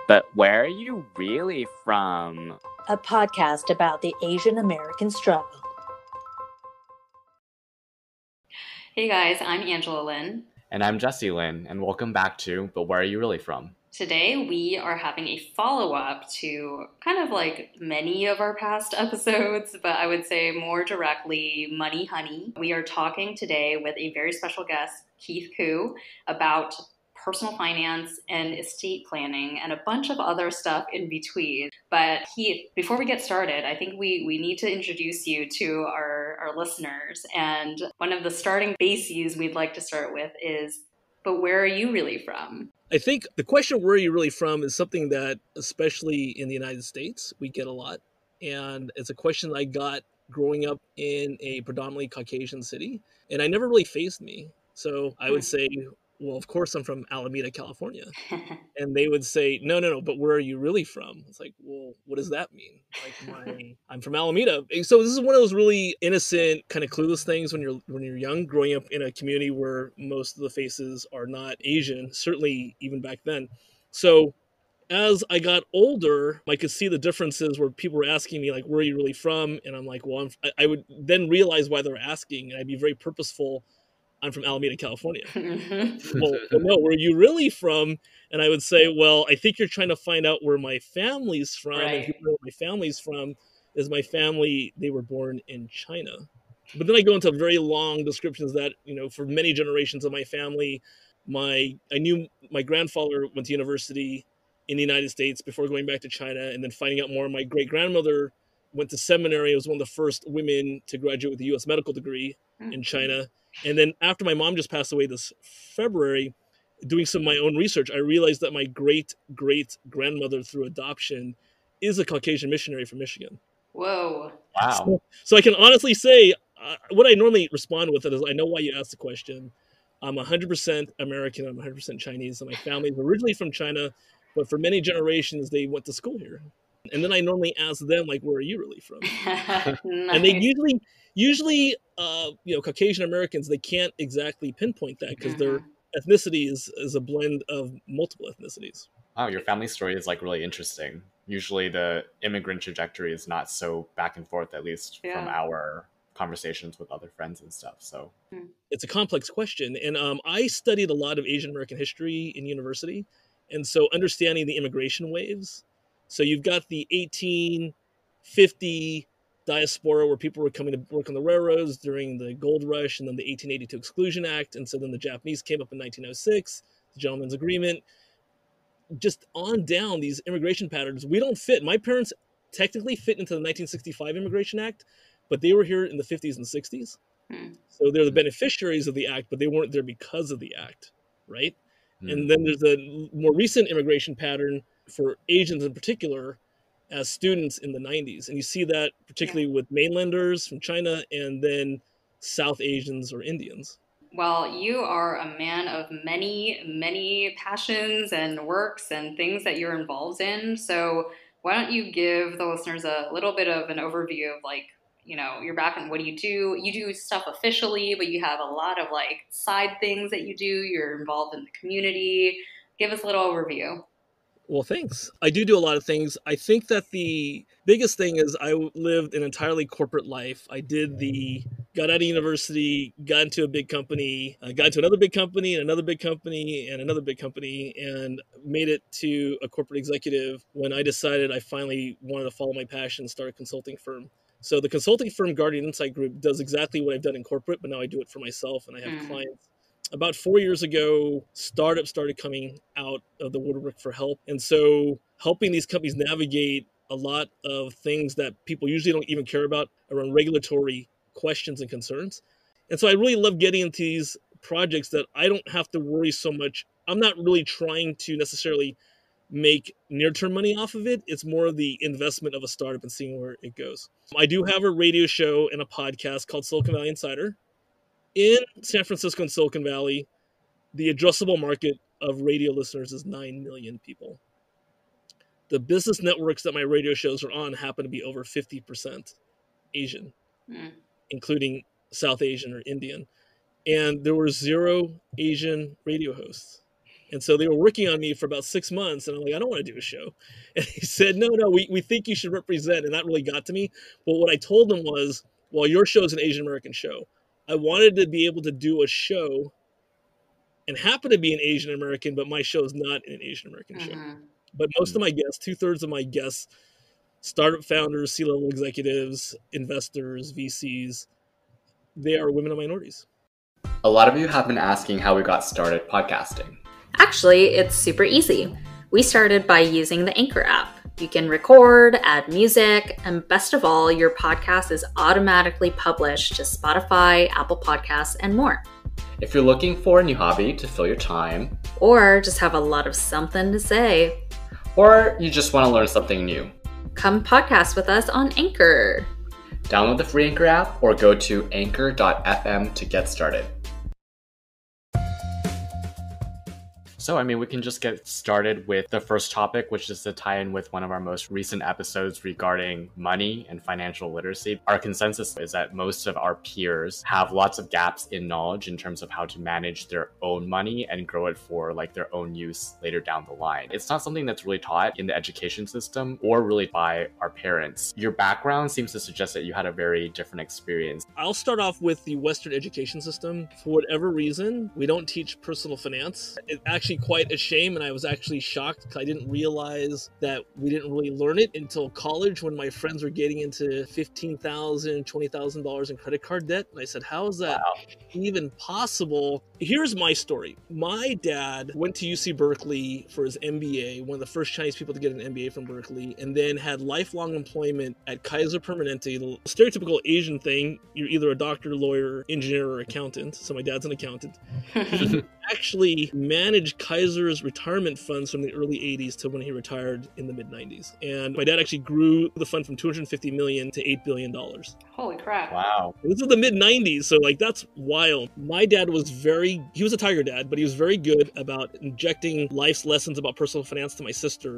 But where are you really from? A podcast about the Asian American struggle. Hey guys, I'm Angela Lynn. And I'm Jesse Lynn, and welcome back to But Where Are You Really From? Today we are having a follow-up to kind of like many of our past episodes, but I would say more directly Money Honey. We are talking today with a very special guest, Keith Koo, about personal finance and estate planning and a bunch of other stuff in between. But Keith, before we get started, I think we need to introduce you to our listeners. And one of the starting bases we'd like to start with is, but where are you really from? I think the question, where are you really from, is something that, especially in the United States, we get a lot. And it's a question I got growing up in a predominantly Caucasian city. And I never really fazed me. So I would say, well, of course, I'm from Alameda, California. And they would say, no, but where are you really from? It's like, well, what does that mean? Like, I'm from Alameda. So this is one of those really innocent, kind of clueless things when you're young, growing up in a community where most of the faces are not Asian, certainly even back then. So as I got older, I could see the differences where people were asking me, like, where are you really from? And I'm like, well, I would then realize why they're asking, and I'd be very purposeful. I'm from Alameda, California. Well, no, where are you really from? And I would say, well, I think you're trying to find out where my family's from. Right. And if you know where my family's from, is my family, they were born in China. But then I go into very long descriptions that, for many generations of my family, I knew my grandfather went to university in the United States before going back to China, and then finding out more. My great-grandmother went to seminary, was one of the first women to graduate with a U.S. medical degree in China. And then after my mom just passed away this February, doing some of my own research, I realized that my great-great-grandmother through adoption is a Caucasian missionary from Michigan. Whoa. Wow. So I can honestly say, what I normally respond with it is, I know why you asked the question. I'm 100% American, I'm 100% Chinese, and my family is originally from China, but for many generations, they went to school here. And then I normally ask them, like, where are you really from? Nice. And they usually, Caucasian Americans, they can't exactly pinpoint that because their ethnicity is a blend of multiple ethnicities. Wow, your family story is like really interesting. Usually the immigrant trajectory is not so back and forth, at least from our conversations with other friends and stuff. So it's a complex question. And I studied a lot of Asian American history in university. And so understanding the immigration waves. So you've got the 1850 diaspora where people were coming to work on the railroads during the gold rush, and then the 1882 Exclusion Act. And so then the Japanese came up in 1906, the Gentleman's Agreement. Just on down, these immigration patterns, we don't fit. My parents technically fit into the 1965 Immigration Act, but they were here in the 50s and 60s. So they're the beneficiaries of the act, but they weren't there because of the act, right? And then there's a more recent immigration pattern for Asians in particular as students in the 90s. And you see that particularly with mainlanders from China and then South Asians or Indians. Well, you are a man of many, many passions and works and things that you're involved in. So why don't you give the listeners a little bit of an overview of your background? What do? You do stuff officially, but you have a lot of side things that you do. You're involved in the community. Give us a little overview. Well, thanks. I do a lot of things. I think that the biggest thing is I lived an entirely corporate life. Got out of university, got into a big company, got into another big company and another big company and another big company, and made it to a corporate executive when I decided I finally wanted to follow my passion and start a consulting firm. So the consulting firm Guardian Insight Group does exactly what I've done in corporate, but now I do it for myself and I have clients. About 4 years ago, startups started coming out of the woodwork for help. And so helping these companies navigate a lot of things that people usually don't even care about around regulatory questions and concerns. And so I really love getting into these projects that I don't have to worry so much. I'm not really trying to necessarily make near-term money off of it. It's more of the investment of a startup and seeing where it goes. I do have a radio show and a podcast called Silicon Valley Insider. In San Francisco and Silicon Valley, the addressable market of radio listeners is 9 million people. The business networks that my radio shows are on happen to be over 50% Asian, including South Asian or Indian. And there were 0 Asian radio hosts. And so they were working on me for about 6 months, and I'm like, I don't want to do a show. And he said, no, we think you should represent. And that really got to me. But what I told them was, well, your show is an Asian American show. I wanted to be able to do a show and happen to be an Asian American, but my show is not an Asian American show. But most of my guests, 2/3 of my guests, startup founders, C-level executives, investors, VCs, they are women and minorities. A lot of you have been asking how we got started podcasting. Actually, it's super easy. We started by using the Anchor app. You can record, add music, and best of all, your podcast is automatically published to Spotify, Apple Podcasts, and more. If you're looking for a new hobby to fill your time, or just have a lot of something to say, or you just want to learn something new, come podcast with us on Anchor. Download the free Anchor app or go to anchor.fm to get started. So, we can just get started with the first topic, which is to tie in with one of our most recent episodes regarding money and financial literacy. Our consensus is that most of our peers have lots of gaps in knowledge in terms of how to manage their own money and grow it for their own use later down the line. It's not something that's really taught in the education system or really by our parents. Your background seems to suggest that you had a very different experience. I'll start off with the Western education system. For whatever reason, we don't teach personal finance. It's actually quite a shame, and I was actually shocked because I didn't realize that we didn't really learn it until college when my friends were getting into $15,000, $20,000 in credit card debt. And I said, how is that even possible? Here's my story. My dad went to UC Berkeley for his MBA, one of the first Chinese people to get an MBA from Berkeley, and then had lifelong employment at Kaiser Permanente, the stereotypical Asian thing. You're either a doctor, lawyer, engineer, or accountant. So my dad's an accountant. He actually managed Kaiser's retirement funds from the early 80s to when he retired in the mid 90s. And my dad actually grew the fund from $250 million to $8 billion. Holy crap. Wow. This is the mid 90s, so that's wild. My dad was he was a tiger dad, but he was very good about injecting life's lessons about personal finance to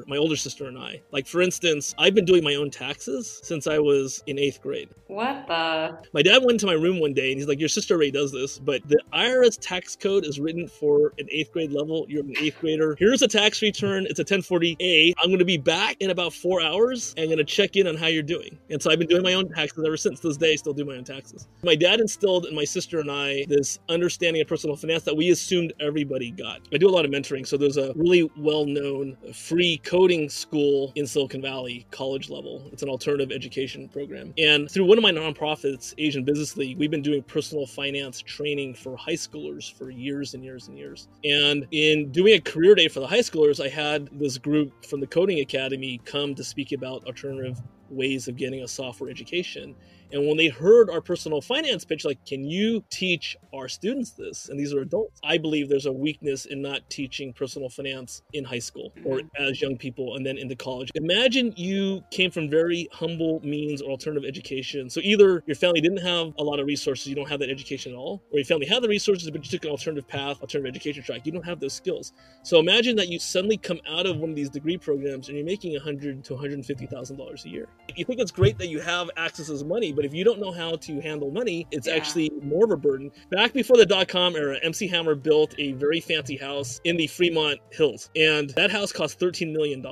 my older sister and I. For instance, I've been doing my own taxes since I was in 8th grade. What the? My dad went into my room one day and he's like, your sister already does this, but the IRS tax code is written for an 8th grade level. You're an 8th grader. Here's a tax return. It's a 1040A. I'm going to be back in about 4 hours and going to check in on how you're doing. And so I've been doing my own taxes ever since. To this day, I still do my own taxes. My dad instilled in my sister and I this understanding of personal finance that we assumed everybody got. I do a lot of mentoring. So there's a really well-known free coding school in Silicon Valley, college level. It's an alternative education program. And through one of my nonprofits, Asian Business League, we've been doing personal finance training for high schoolers for years and years and years. And in doing a career day for the high schoolers, I had this group from the Coding Academy come to speak about alternative ways of getting a software education. And when they heard our personal finance pitch, can you teach our students this? And these are adults. I believe there's a weakness in not teaching personal finance in high school or as young people and then into college. Imagine you came from very humble means or alternative education. So either your family didn't have a lot of resources, you don't have that education at all, or your family had the resources, but you took an alternative path, alternative education track. You don't have those skills. So imagine that you suddenly come out of one of these degree programs and you're making $100,000 to $150,000 a year. You think it's great that you have access to money, but if you don't know how to handle money, it's actually more of a burden. Back before the dot-com era, MC Hammer built a very fancy house in the Fremont Hills, and that house cost $13 million.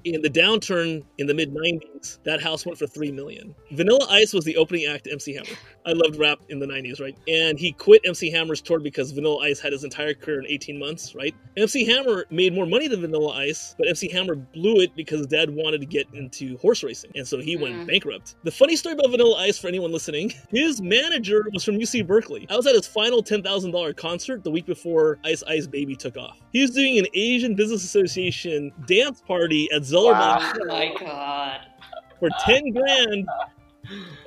In the downturn in the mid-90s, that house went for $3 million. Vanilla Ice was the opening act to MC Hammer. I loved rap in the 90s, right? And he quit MC Hammer's tour because Vanilla Ice had his entire career in 18 months, right? MC Hammer made more money than Vanilla Ice, but MC Hammer blew it because Dad wanted to get into horse racing, and so he went bankrupt. The funny story about Vanilla Ice, for anyone listening, his manager was from UC Berkeley. I was at his final $10,000 concert the week before Ice Ice Baby took off. He was doing an Asian Business Association dance party at Zellerbach. Oh my God. For 10 grand.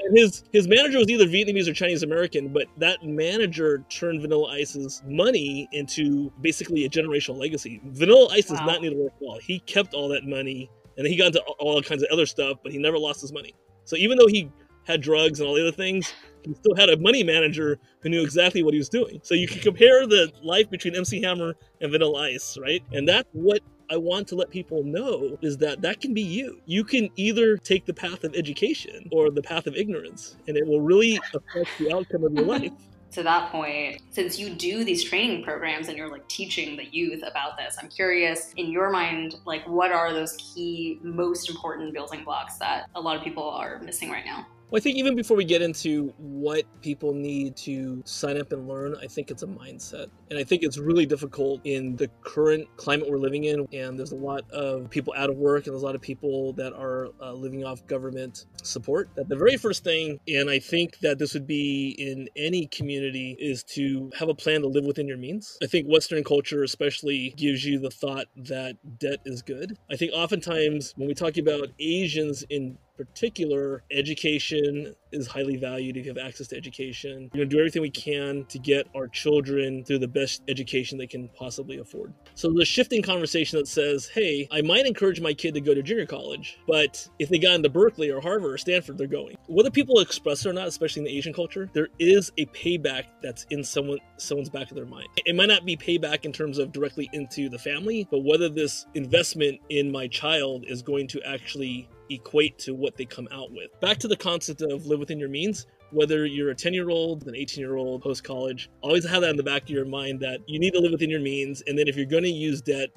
And his manager was either Vietnamese or Chinese American, but that manager turned Vanilla Ice's money into basically a generational legacy. Vanilla Ice does not need to work well. He kept all that money, and then he got into all kinds of other stuff, but he never lost his money. So even though he had drugs and all the other things, he still had a money manager who knew exactly what he was doing. So you can compare the life between MC Hammer and Vanilla Ice, right? And that's what I want to let people know, is that can be you. You can either take the path of education or the path of ignorance, and it will really affect the outcome of your life. to that point, since you do these training programs and you're like teaching the youth about this, I'm curious, in your mind, like what are those key, most important building blocks that a lot of people are missing right now? Well, I think even before we get into what people need to sign up and learn, I think it's a mindset. And I think it's really difficult in the current climate we're living in. And there's a lot of people out of work and there's a lot of people that are living off government support. That the very first thing, and I think that this would be in any community, is to have a plan to live within your means. I think Western culture especially gives you the thought that debt is good. I think oftentimes when we talk about Asians in particular, education is highly valued if you have access to education. We're going to do everything we can to get our children through the best education they can possibly afford. So the shifting conversation that says, hey, I might encourage my kid to go to junior college, but if they got into Berkeley or Harvard or Stanford, they're going. Whether people express it or not, especially in the Asian culture, there is a payback that's in someone's back of their mind. It might not be payback in terms of directly into the family, but whether this investment in my child is going to actually equate to what they come out with. Back to the concept of live within your means. Whether you're a 10-year-old, an 18-year-old, post-college, always have that in the back of your mind that you need to live within your means. And then if you're going to use debt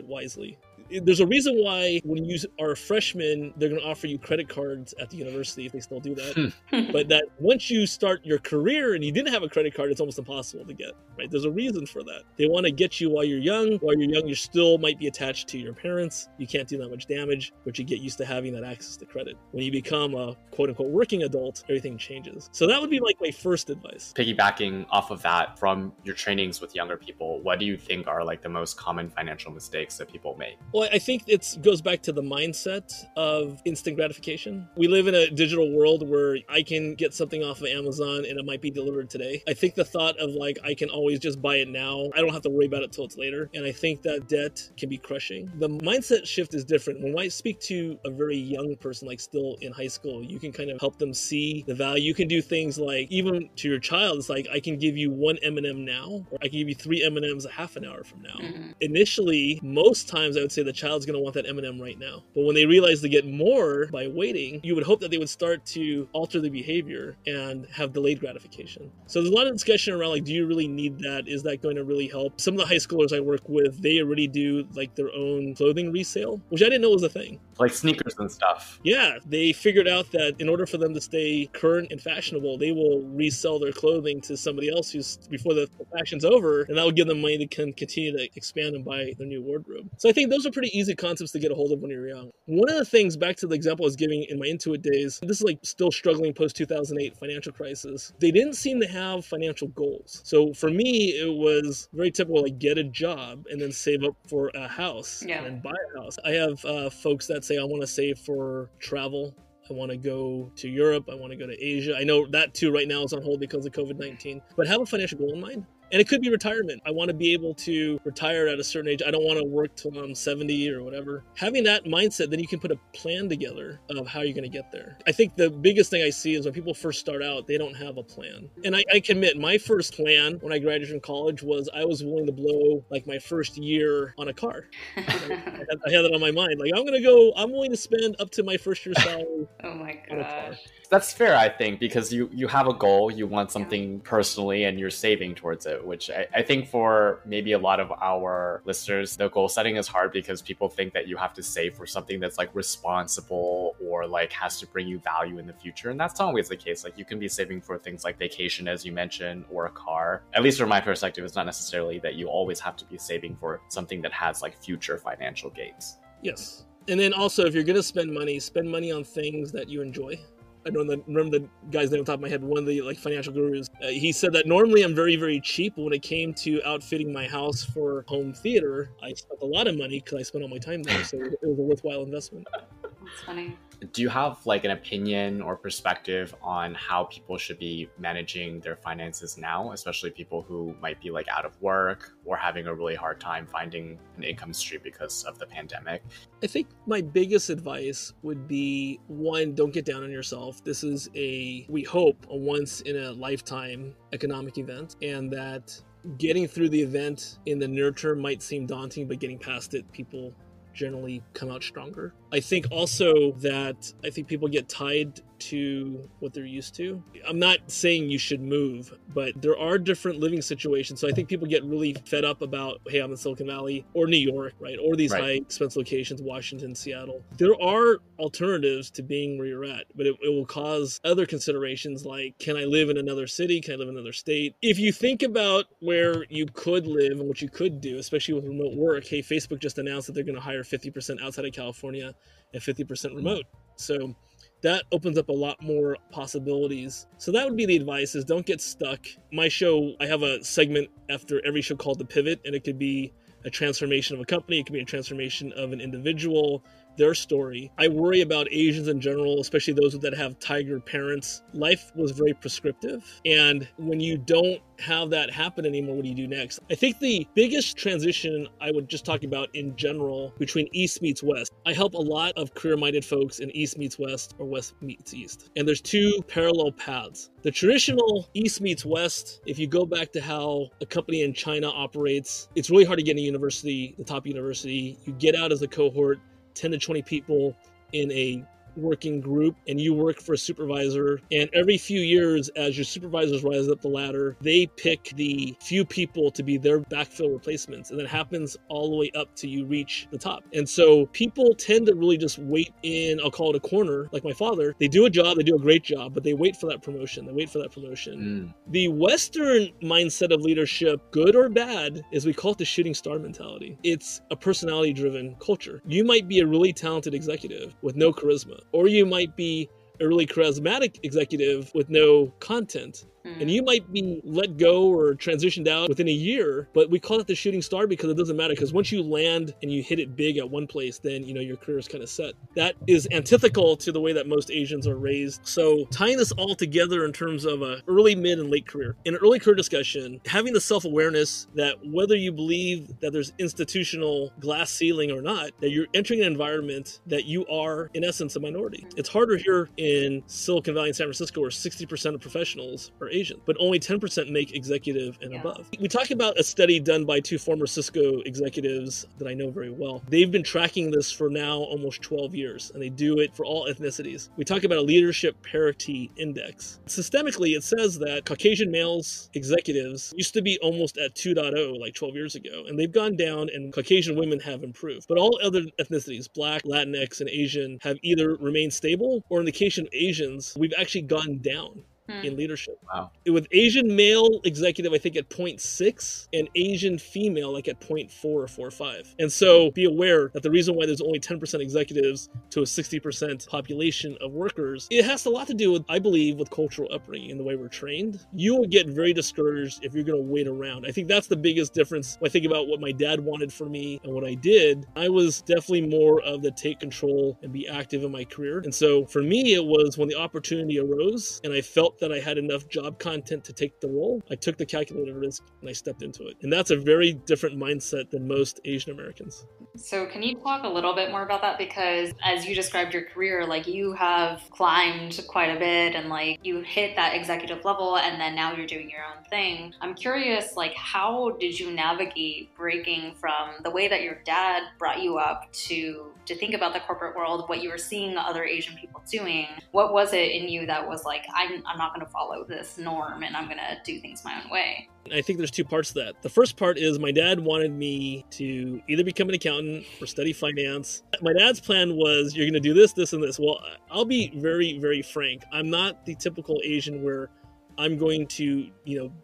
wisely. There's a reason why when you are a freshman, they're going to offer you credit cards at the university if they still do that. But that once you start your career and you didn't have a credit card, it's almost impossible to get, right? There's a reason for that. They want to get you while you're young. While you're young, you still might be attached to your parents. You can't do that much damage, but you get used to having that access to credit. When you become a quote unquote working adult, everything changes. So that would be like my first advice. Piggybacking off of that from your trainings with younger people, what do you think are like the most common financial mistakes that people make? Well, I think it goes back to the mindset of instant gratification. We live in a digital world where I can get something off of Amazon and it might be delivered today. I think the thought of like, I can always just buy it now. I don't have to worry about it till it's later. And I think that debt can be crushing. The mindset shift is different. When I speak to a very young person, like still in high school, you can kind of help them see the value. You can do things like, even to your child, it's like, I can give you one M&M now, or I can give you 3 M&Ms a half an hour from now. Initially, most times I would say the child's going to want that M&M right now. But when they realize they get more by waiting, you would hope that they would start to alter the behavior and have delayed gratification. So there's a lot of discussion around like, do you really need that? Is that going to really help? Some of the high schoolers I work with, they already do like their own clothing resale, which I didn't know was a thing. Like sneakers and stuff. Yeah, they figured out that in order for them to stay current and fashionable, they will resell their clothing to somebody else who's before the fashion's over, and that will give them money to continue to expand and buy their new wardrobe. So I think those are pretty easy concepts to get a hold of when you're young. One of the things, back to the example I was giving in my Intuit days, this is like still struggling post-2008 financial crisis. They didn't seem to have financial goals. So for me, it was very typical, like get a job and then save up for a house and then buy a house. I have folks that say, I want to save for travel. I want to go to Europe. I want to go to Asia. I know that too right now is on hold because of COVID-19, but have a financial goal in mind. And it could be retirement. I want to be able to retire at a certain age. I don't want to work till I'm 70 or whatever. Having that mindset, then you can put a plan together of how you're going to get there. I think the biggest thing I see is when people first start out, they don't have a plan. And I can admit, my first plan when I graduated from college was I was willing to blow like my first year on a car. I had that on my mind. Like, I'm willing to spend up to my first year's salary oh my on a car. gosh. That's fair, I think, because you have a goal, you want something personally, and you're saving towards it, which I think for maybe a lot of our listeners, the goal setting is hard because people think that you have to save for something that's like responsible or like has to bring you value in the future. And that's not always the case. Like you can be saving for things like vacation, as you mentioned, or a car. At least from my perspective, it's not necessarily that you always have to be saving for something that has like future financial gains. Yes. And then also, if you're going to spend money on things that you enjoy. I remember the guy's name on top of my head, one of the like financial gurus. He said that normally I'm very, very cheap. But when it came to outfitting my house for home theater, I spent a lot of money because I spent all my time there. So it was a worthwhile investment. That's funny. Do you have like an opinion or perspective on how people should be managing their finances now, especially people who might be like out of work or having a really hard time finding an income stream because of the pandemic? I think my biggest advice would be, one, don't get down on yourself. This is we hope, a once in a lifetime economic event, and that getting through the event in the near term might seem daunting, but getting past it, people generally come out stronger. I think also that people get tied to what they're used to. I'm not saying you should move, but there are different living situations. So I think people get really fed up about, hey, I'm in Silicon Valley or New York, right? Or these high expense locations, Washington, Seattle. There are alternatives to being where you're at, but it will cause other considerations like, can I live in another city? Can I live in another state? If you think about where you could live and what you could do, especially with remote work, hey, Facebook just announced that they're going to hire 50% outside of California and 50% remote. So that opens up a lot more possibilities. So that would be the advice, is don't get stuck. My show, I have a segment after every show called The Pivot, and it could be a transformation of a company. It could be a transformation of an individual, their story. I worry about Asians in general, especially those that have tiger parents. Life was very prescriptive. And when you don't have that happen anymore, what do you do next? I think the biggest transition I would just talk about in general between East meets West. I help a lot of career-minded folks in East meets West or West meets East. And there's two parallel paths. The traditional East meets West, if you go back to how a company in China operates, it's really hard to get in a university, the top university. You get out as a cohort, 10 to 20 people in a working group, and you work for a supervisor. And every few years, as your supervisors rise up the ladder, they pick the few people to be their backfill replacements. And that happens all the way up to you reach the top. And so people tend to really just wait in, I'll call it a corner, like my father. They do a job, they do a great job, but they wait for that promotion. They wait for that promotion. The Western mindset of leadership, good or bad, is we call it the shooting star mentality. It's a personality-driven culture. You might be a really talented executive with no charisma, or you might be a really charismatic executive with no content. And you might be let go or transitioned out within a year, but we call it the shooting star because it doesn't matter. Because once you land and you hit it big at one place, then your career is kind of set. That is antithetical to the way that most Asians are raised. So tying this all together in terms of a early, mid, and late career. In an early career discussion, having the self-awareness that whether you believe that there's institutional glass ceiling or not, that you're entering an environment that you are, in essence, a minority. It's harder here in Silicon Valley and San Francisco, where 60% of professionals are Asian, but only 10% make executive and above. We talk about a study done by two former Cisco executives that I know very well. They've been tracking this for now almost 12 years, and they do it for all ethnicities. We talk about a leadership parity index. Systemically, it says that Caucasian males executives used to be almost at 2.0 like 12 years ago, and they've gone down, and Caucasian women have improved. But all other ethnicities, Black, Latinx, and Asian, have either remained stable, or in the case of Asians, we've actually gone down in leadership. Wow. With Asian male executive, I think at 0.6, and Asian female like at 0.4 or 4.5. And so be aware that the reason why there's only 10% executives to a 60% population of workers, it has a lot to do with, I believe, with cultural upbringing and the way we're trained. You will get very discouraged if you're going to wait around. I think that's the biggest difference when I think about what my dad wanted for me and what I did. I was definitely more of the take control and be active in my career. And so for me, it was when the opportunity arose and I felt that I had enough job content to take the role, I took the calculated risk and I stepped into it. And that's a very different mindset than most Asian Americans. So can you talk a little bit more about that? Because as you described your career, like you have climbed quite a bit and like you hit that executive level and then now you're doing your own thing. I'm curious, like how did you navigate breaking from the way that your dad brought you up to think about the corporate world, what you were seeing other Asian people doing? What was it in you that was like, I'm not going to follow this norm and I'm going to do things my own way? I think there's two parts to that. The first part is my dad wanted me to either become an accountant or study finance. My dad's plan was, you're going to do this, this, and this. Well, I'll be very, very frank. I'm not the typical Asian where I'm going to,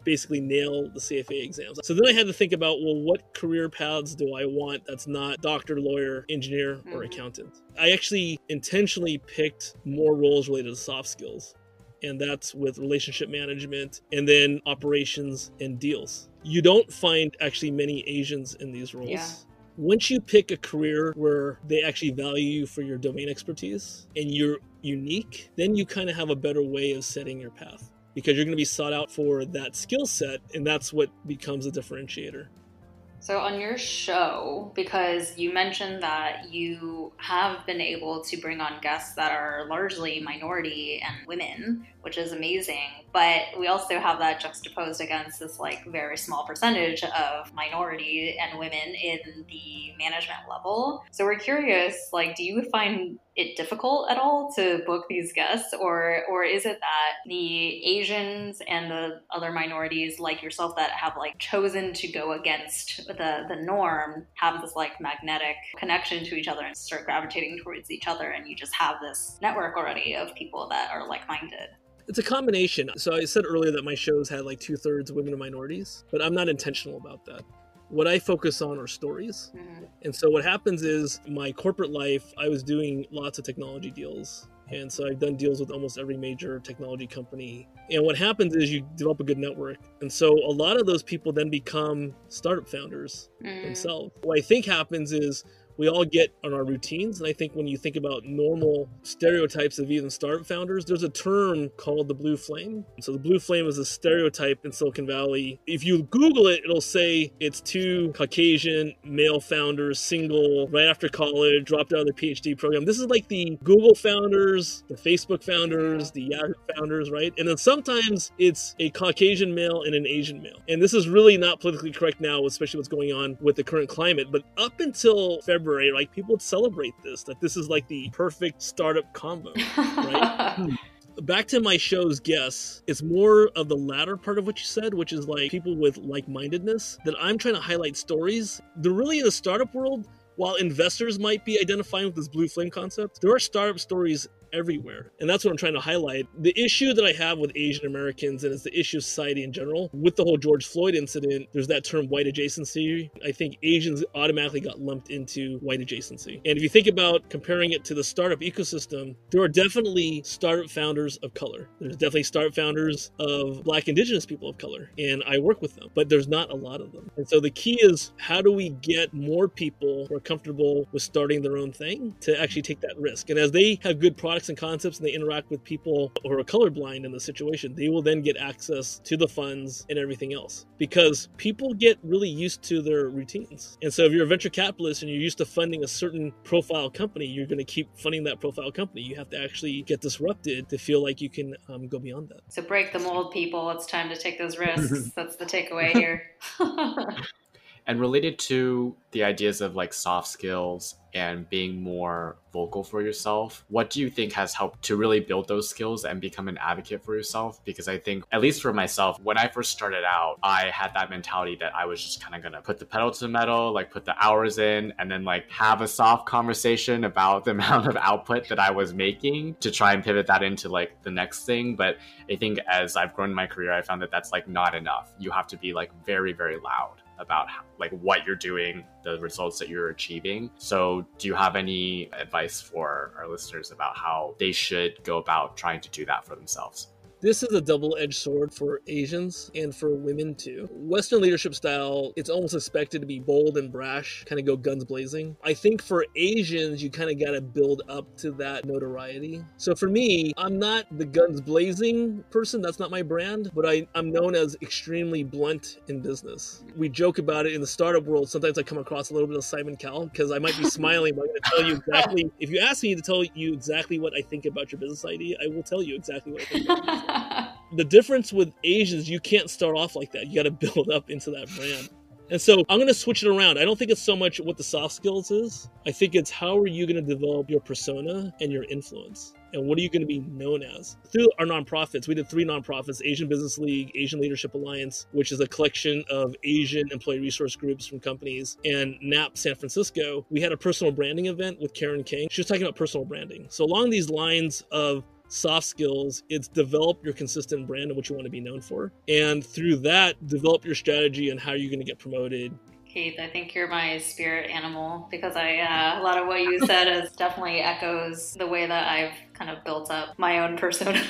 basically nail the CFA exams. So then I had to think about, well, what career paths do I want that's not doctor, lawyer, engineer, or accountant? I actually intentionally picked more roles related to soft skills. And that's with relationship management and then operations and deals. You don't find actually many Asians in these roles. Yeah. Once you pick a career where they actually value you for your domain expertise and you're unique, then you kind of have a better way of setting your path because you're going to be sought out for that skill set, and that's what becomes a differentiator. So on your show, because you mentioned that you have been able to bring on guests that are largely minority and women, which is amazing, but we also have that juxtaposed against this like very small percentage of minority and women in the management level. So we're curious, like, do you find it difficult at all to book these guests, or is it that the Asians and the other minorities like yourself that have like chosen to go against the norm have this like magnetic connection to each other and start gravitating towards each other, and you just have this network already of people that are like-minded? It's a combination. So I said earlier that my shows had like 2/3 women and minorities, but I'm not intentional about that. What I focus on are stories. Mm-hmm. And so what happens is my corporate life, I was doing lots of technology deals. And so I've done deals with almost every major technology company. And what happens is you develop a good network. And so a lot of those people then become startup founders themselves. What I think happens is we all get on our routines. And I think when you think about normal stereotypes of even startup founders, there's a term called the blue flame. So the blue flame is a stereotype in Silicon Valley. If you Google it, it'll say it's two Caucasian male founders, single, right after college, dropped out of their PhD program. This is like the Google founders, the Facebook founders, the Yahoo founders, right? And then sometimes it's a Caucasian male and an Asian male. And this is really not politically correct now, especially what's going on with the current climate. But up until February, like people would celebrate this, that this is like the perfect startup combo, right? Back to my show's guests, it's more of the latter part of what you said, which is like people with like-mindedness, that I'm trying to highlight stories. They're really in the startup world. While investors might be identifying with this blue flame concept, there are startup stories everywhere. And that's what I'm trying to highlight. The issue that I have with Asian Americans, and it's the issue of society in general, with the whole George Floyd incident, there's that term white adjacency. I think Asians automatically got lumped into white adjacency. And if you think about comparing it to the startup ecosystem, there are definitely startup founders of color. There's definitely startup founders of Black Indigenous people of color. And I work with them, but there's not a lot of them. And so the key is, how do we get more people who are comfortable with starting their own thing to actually take that risk? And as they have good products and concepts and they interact with people who are colorblind in the situation, they will then get access to the funds and everything else, because people get really used to their routines. And so if you're a venture capitalist and you're used to funding a certain profile company, you're going to keep funding that profile company. You have to actually get disrupted to feel like you can go beyond that. So break the mold, people. It's time to take those risks. That's the takeaway here. And related to the ideas of like soft skills and being more vocal for yourself, what do you think has helped to really build those skills and become an advocate for yourself? Because I think, at least for myself, when I first started out, I had that mentality that I was just kind of going to put the pedal to the metal, like put the hours in, and then like have a soft conversation about the amount of output that I was making to try and pivot that into like the next thing. But I think as I've grown in my career, I found that that's like not enough. You have to be like very, very loud about how, like what you're doing, the results that you're achieving. So do you have any advice for our listeners about how they should go about trying to do that for themselves? This is a double-edged sword for Asians and for women too. Western leadership style, it's almost expected to be bold and brash, kind of go guns blazing. I think for Asians, you kind of got to build up to that notoriety. So for me, I'm not the guns blazing person. That's not my brand, but I'm known as extremely blunt in business. We joke about it in the startup world. Sometimes I come across a little bit of Simon Cowell because I might be smiling, but I'm going to tell you exactly. If you ask me to tell you exactly what I think about your business idea, I will tell you exactly what I think about your business. The difference with Asians, you can't start off like that. You got to build up into that brand. And so I'm going to switch it around. I don't think it's so much what the soft skills is. I think it's how are you going to develop your persona and your influence? And what are you going to be known as? Through our nonprofits, we did 3 nonprofits: Asian Business League, Asian Leadership Alliance, which is a collection of Asian employee resource groups from companies, and NAP San Francisco. We had a personal branding event with Karen King. She was talking about personal branding. So along these lines of soft skills, it's develop your consistent brand and what you want to be known for. And through that, develop your strategy and how you're going to get promoted. Keith, I think you're my spirit animal, because a lot of what you said is definitely echoes the way that I've kind of built up my own persona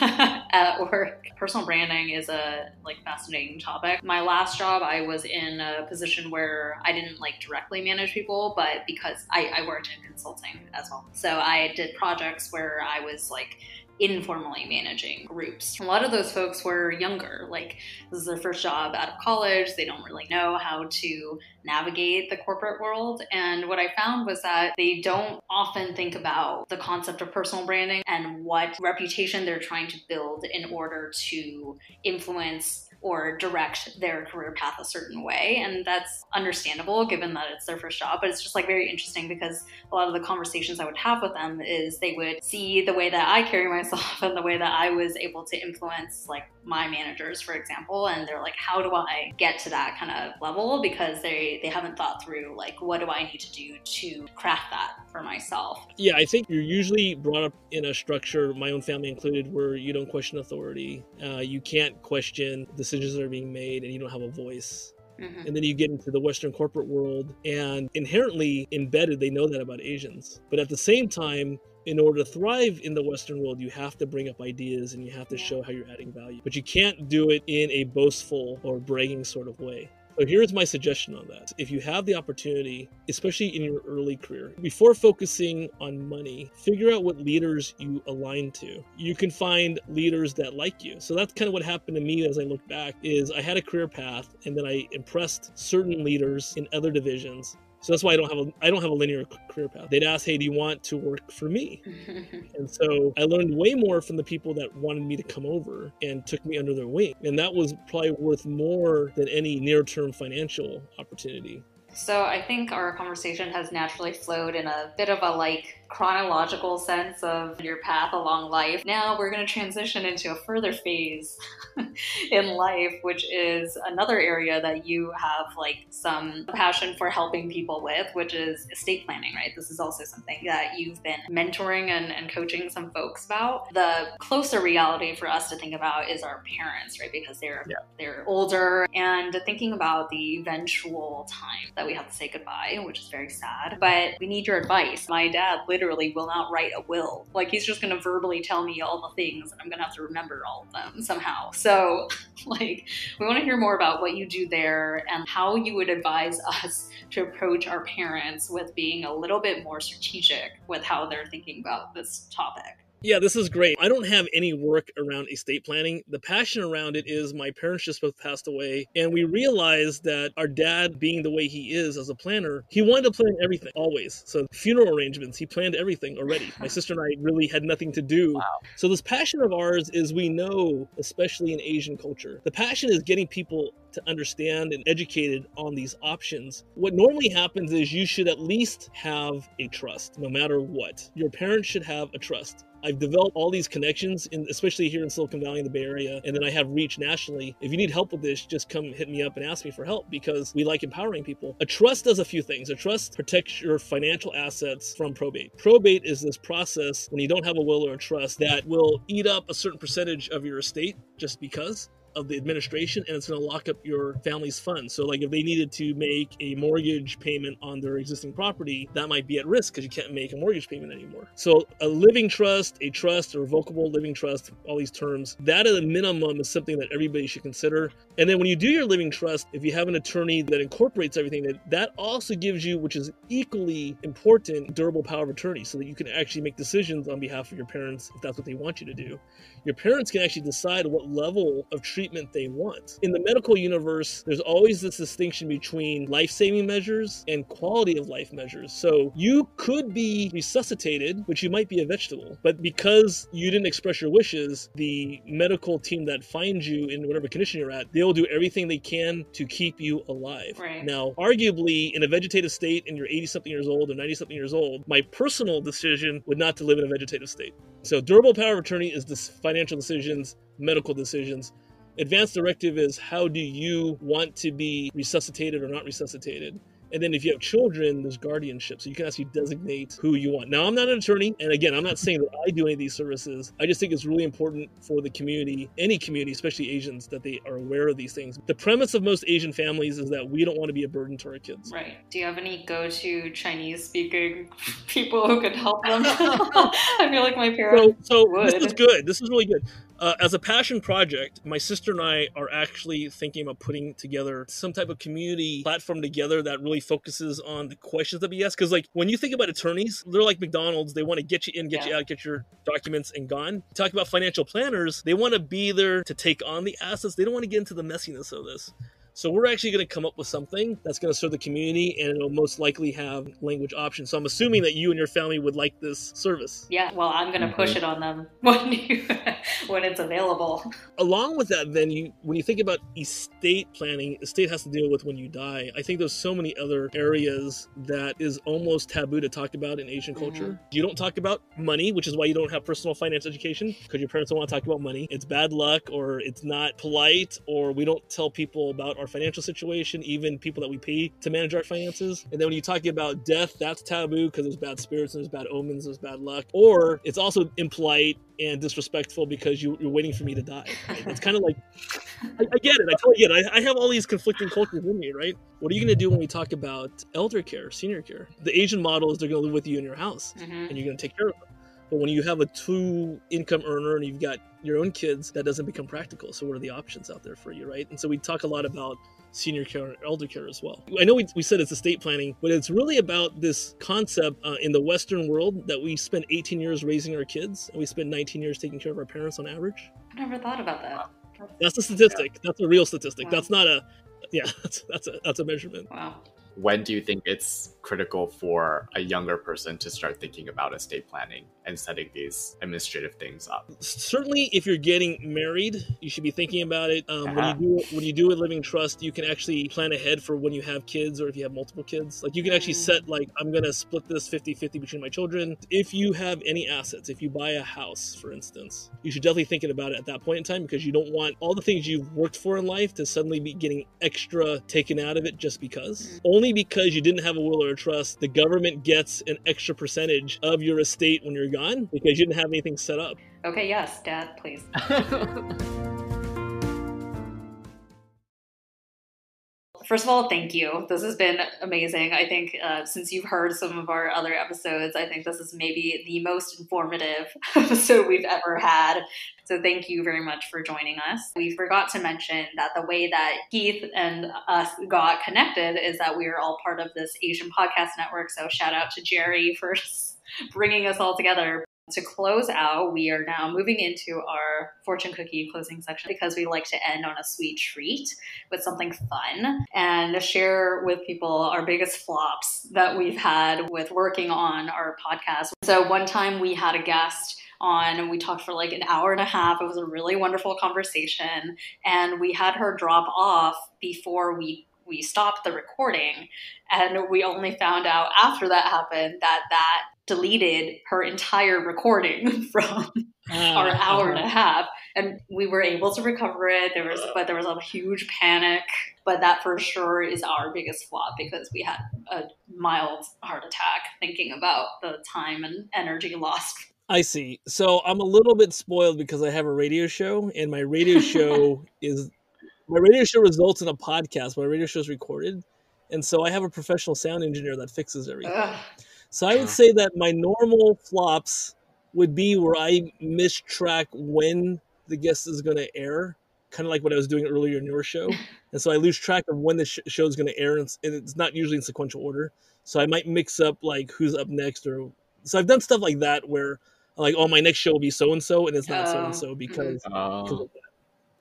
at work. Personal branding is a fascinating topic. My last job, I was in a position where I didn't directly manage people, but because I worked in consulting as well. So I did projects where I was informally managing groups. A lot of those folks were younger, this is their first job out of college. They don't really know how to navigate the corporate world. And what I found was that they don't often think about the concept of personal branding and what reputation they're trying to build in order to influence or direct their career path a certain way. And that's understandable given that it's their first job. But it's just like very interesting because a lot of the conversations I would have with them is they would see the way that I carry myself and the way that I was able to influence like my managers, for example. And they're like, how do I get to that kind of level? Because they haven't thought through like, what do I need to do to craft that for myself? Yeah, I think you're usually brought up in a structure, my own family included, where you don't question authority. You can't question decisions that are being made, and you don't have a voice. Mm-hmm. And then you get into the Western corporate world, and inherently embedded, they know that about Asians. But at the same time, in order to thrive in the Western world, you have to bring up ideas and you have to show how you're adding value. But you can't do it in a boastful or bragging sort of way. So here's my suggestion on that. If you have the opportunity, especially in your early career, before focusing on money, figure out what leaders you align to. You can find leaders that like you. So that's kind of what happened to me as I look back, is I had a career path and then I impressed certain leaders in other divisions. So that's why I don't have a linear career path. They'd ask, hey, do you want to work for me? And so I learned way more from the people that wanted me to come over and took me under their wing. And that was probably worth more than any near-term financial opportunity. So I think our conversation has naturally flowed in a bit of a like chronological sense of your path along life. Now we're going to transition into a further phase in life, which is another area that you have like some passion for helping people with, which is estate planning, right? This is also something that you've been mentoring and coaching some folks about. The closer reality for us to think about is our parents, right? Because they're older, and thinking about the eventual time that we have to say goodbye, which is very sad. But we need your advice. My dad literally will not write a will. Like, he's just going to verbally tell me all the things, and I'm going to have to remember all of them somehow. So, like, we want to hear more about what you do there and how you would advise us to approach our parents with being a little bit more strategic with how they're thinking about this topic. Yeah, this is great. I don't have any work around estate planning. The passion around it is my parents just both passed away, and we realized that our dad, being the way he is as a planner, he wanted to plan everything, always. So funeral arrangements, he planned everything already. My sister and I really had nothing to do. Wow. So this passion of ours is, we know, especially in Asian culture, the passion is getting people to understand and educated on these options. What normally happens is you should at least have a trust, no matter what. Your parents should have a trust. I've developed all these connections, especially here in Silicon Valley in the Bay Area, and then I have reach nationally. If you need help with this, just come hit me up and ask me for help, because we like empowering people. A trust does a few things. A trust protects your financial assets from probate. Probate is this process when you don't have a will or a trust that will eat up a certain percentage of your estate just because of the administration, and it's going to lock up your family's funds. So like if they needed to make a mortgage payment on their existing property, that might be at risk because you can't make a mortgage payment anymore. So a living trust, a revocable living trust, all these terms, that at a minimum is something that everybody should consider. And then when you do your living trust, if you have an attorney that incorporates everything, that also gives you, which is equally important, durable power of attorney, so that you can actually make decisions on behalf of your parents if that's what they want you to do. Your parents can actually decide what level of treatment they want. In the medical universe, there's always this distinction between life-saving measures and quality of life measures. So you could be resuscitated, which you might be a vegetable, but because you didn't express your wishes, the medical team that finds you in whatever condition you're at, they'll do everything they can to keep you alive. Right. Now, arguably, in a vegetative state and you're 80-something years old or 90-something years old, my personal decision would not to live in a vegetative state. So durable power of attorney is this financial decisions, medical decisions. Advanced directive is, how do you want to be resuscitated or not resuscitated? And then if you have children, there's guardianship. So you can actually designate who you want. Now, I'm not an attorney. And again, I'm not saying that I do any of these services. I just think it's really important for the community, any community, especially Asians, that they are aware of these things. The premise of most Asian families is that we don't want to be a burden to our kids. Right. Do you have any go-to Chinese-speaking people who could help them? I feel like my parents would. This is good. This is really good. As a passion project, my sister and I are actually thinking about putting together some type of community platform together that really focuses on the questions that we ask. Because like when you think about attorneys, they're like McDonald's. They want to get you in, get you out, get your documents and gone. Talk about financial planners. They want to be there to take on the assets. They don't want to get into the messiness of this. So we're actually going to come up with something that's going to serve the community, and it'll most likely have language options. So I'm assuming that you and your family would like this service. Yeah, well, I'm going to push it on them when it's available. Along with that, then, when you think about estate planning, estate has to deal with when you die. I think there's so many other areas that is almost taboo to talk about in Asian culture. You don't talk about money, which is why you don't have personal finance education, because your parents don't want to talk about money. It's bad luck, or it's not polite, or we don't tell people about our financial situation, even people that we pay to manage our finances. And then when you talk about death, that's taboo because there's bad spirits and there's bad omens, there's bad luck. Or it's also impolite and disrespectful because you're waiting for me to die. Right? It's kind of like, I get it. I totally get it. I have all these conflicting cultures in me, right? What are you going to do when we talk about elder care, senior care? The Asian model is they're going to live with you in your house and you're going to take care of them. But when you have a 2-income earner and you've got your own kids, that doesn't become practical. So what are the options out there for you, right? And so we talk a lot about senior care and elder care as well. I know we said it's estate planning, but it's really about this concept in the Western world that we spend 18 years raising our kids and we spend 19 years taking care of our parents on average. I never thought about that. That's a statistic. That's a real statistic. Wow. That's not a, that's a measurement. Wow. When do you think it's critical for a younger person to start thinking about estate planning and setting these administrative things up? Certainly, if you're getting married, you should be thinking about it. When you do a living trust, you can actually plan ahead for when you have kids or if you have multiple kids. Like you can actually set I'm going to split this 50-50 between my children. If you have any assets, if you buy a house, for instance, you should definitely think about it at that point in time because you don't want all the things you've worked for in life to suddenly be getting extra taken out of it just because. Only because you didn't have a will or a trust, the government gets an extra percentage of your estate when you're gone because you didn't have anything set up. Okay, yes, Dad, please. First of all, thank you. This has been amazing. I think since you've heard some of our other episodes, I think this is maybe the most informative episode we've ever had. So thank you very much for joining us. We forgot to mention that the way that Keith and us got connected is that we are all part of this Asian podcast network. So shout out to Jerry for bringing us all together. To close out, we are now moving into our fortune cookie closing section because we like to end on a sweet treat with something fun and share with people our biggest flops that we've had with working on our podcast. So one time we had a guest on and we talked for like an hour and a half. It was a really wonderful conversation and we had her drop off before we stopped the recording. And we only found out after that happened that deleted her entire recording from our hour and a half. And we were able to recover it. There was a huge panic. But that for sure is our biggest flop because we had a mild heart attack thinking about the time and energy lost. I see. So I'm a little bit spoiled because I have a radio show and my radio show results in a podcast. My radio show is recorded. And so I have a professional sound engineer that fixes everything. Ugh. So I would say that my normal flops would be where I mistrack when the guest is going to air, kind of like what I was doing earlier in your show. And so I lose track of when the show is going to air, and it's not usually in sequential order. So I might mix up like who's up next, so I've done stuff like that where I'm like, oh, my next show will be so-and-so, and it's not so-and-so because of that.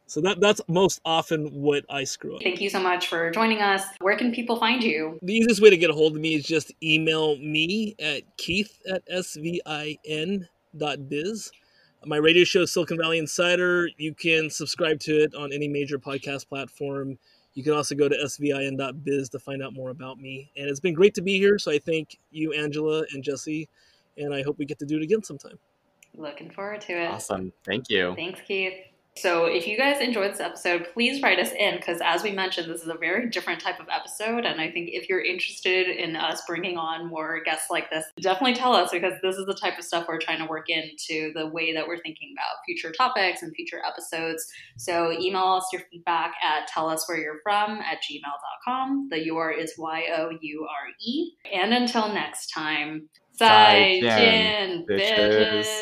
So that's most often what I screw up. Thank you so much for joining us. Where can people find you? The easiest way to get a hold of me is just email me at keith@svin.biz. My radio show is Silicon Valley Insider. You can subscribe to it on any major podcast platform. You can also go to svin.biz to find out more about me. And it's been great to be here. So I thank you, Angela and Jesse, and I hope we get to do it again sometime. Looking forward to it. Awesome. Thank you. Thanks, Keith. So if you guys enjoyed this episode, please write us in because as we mentioned, this is a very different type of episode. And I think if you're interested in us bringing on more guests like this, definitely tell us because this is the type of stuff we're trying to work into the way that we're thinking about future topics and future episodes. So email us your feedback at tellus.where-you're-from@gmail.com. The UR is YOURE. And until next time, 再见, bitches.